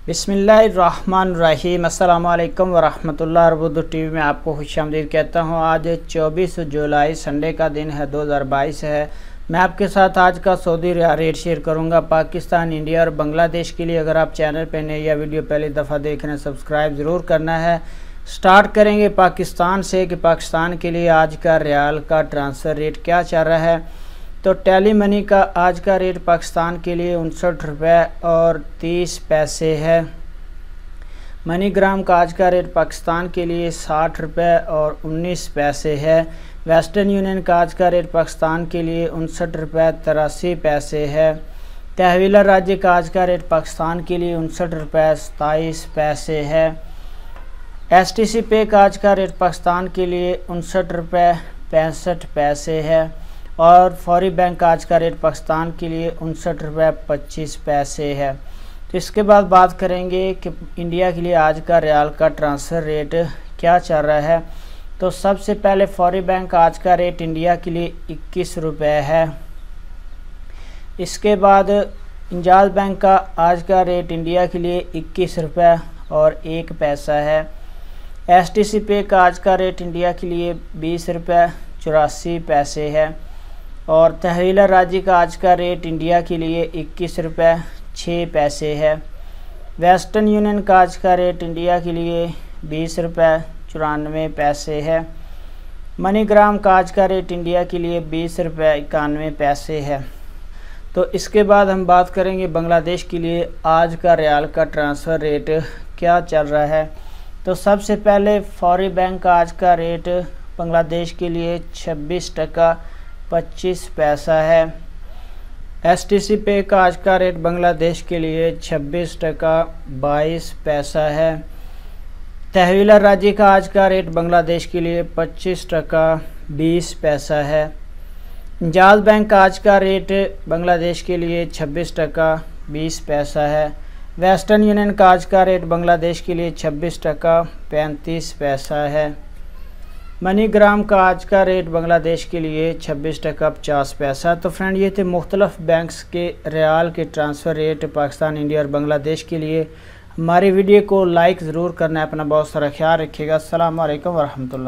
बिस्मिल्लाहिर्रहमानिर्रहीम। अस्सलामुअलैकुम वरहमतुल्लाहि वबरकातुहू। टीवी में आपको खुशामदीद कहता हूँ। आज 24 जुलाई संडे का दिन है, 2022 है। मैं आपके साथ आज का सऊदी रियाल रेट शेयर करूँगा पाकिस्तान, इंडिया और बांग्लादेश के लिए। अगर आप चैनल पर नए या वीडियो पहली दफ़ा देख रहे हैं, सब्सक्राइब ज़रूर करना है। स्टार्ट करेंगे पाकिस्तान से कि पाकिस्तान के लिए आज का रियाल का ट्रांसफ़र रेट क्या चल रहा है। तो टेली मनी का आज का रेट पाकिस्तान के लिए 59 रुपये और 30 पैसे है। मनीग्राम का आज का रेट पाकिस्तान के लिए 60 रुपये और 19 पैसे है। वेस्टर्न यूनियन का आज का रेट पाकिस्तान के लिए 59 रुपये 83 पैसे है। तहवीला राज्य का आज का रेट पाकिस्तान के लिए 59 रुपये 27 पैसे है। STC पे का आज का रेट पाकिस्तान के लिए 59 रुपये 65 पैसे है। और फौरी बैंक का आज का रेट पाकिस्तान के लिए 59 रुपये 25 पैसे है। तो इसके बाद बात करेंगे कि इंडिया के लिए आज का रियाल का ट्रांसफ़र रेट क्या चल रहा है। तो सबसे पहले फौरी बैंक का आज का रेट इंडिया के लिए 21 रुपये है। इसके बाद इंजाज बैंक का आज का रेट इंडिया के लिए 21 रुपये और 1 पैसा है। STC पे का आज का रेट इंडिया के लिए 20 रुपये 84 पैसे है। और तहवीला राज्य का आज का रेट इंडिया के लिए 21 रुपये 6 पैसे है। वेस्टर्न यूनियन का आज का रेट इंडिया के लिए 20 रुपये 94 पैसे है। मनीग्राम का आज का रेट इंडिया के लिए 20 रुपये 91 पैसे है। तो इसके बाद हम बात करेंगे बांग्लादेश के लिए आज का रियाल का ट्रांसफ़र रेट क्या चल रहा है। तो सबसे पहले फौरी बैंक का आज का रेट बांग्लादेश के लिए 26 टका 25 पैसा है। STC पे का आज का रेट बांग्लादेश के लिए 26 टका 22 पैसा है। तहवीला राज्य का आज का रेट बांग्लादेश के लिए 25 टका 20 पैसा है। इंजाज बैंक का आज का रेट बांग्लादेश के लिए 26 टका 20 पैसा है। वेस्टर्न यूनियन का आज का रेट बांग्लादेश के लिए 26 टका 35 पैसा है। मनीग्राम का आज का रेट बांग्लादेश के लिए 26 टका 50 पैसा। तो फ्रेंड, ये थे मुख्तलिफ बैंक्स के रियाल के ट्रांसफ़र रेट पाकिस्तान, इंडिया और बांग्लादेश के लिए। हमारी वीडियो को लाइक ज़रूर करना है। अपना बहुत सारा ख्याल रखिएगा। अस्सलाम वालेकुम वरहमतुल्लाह।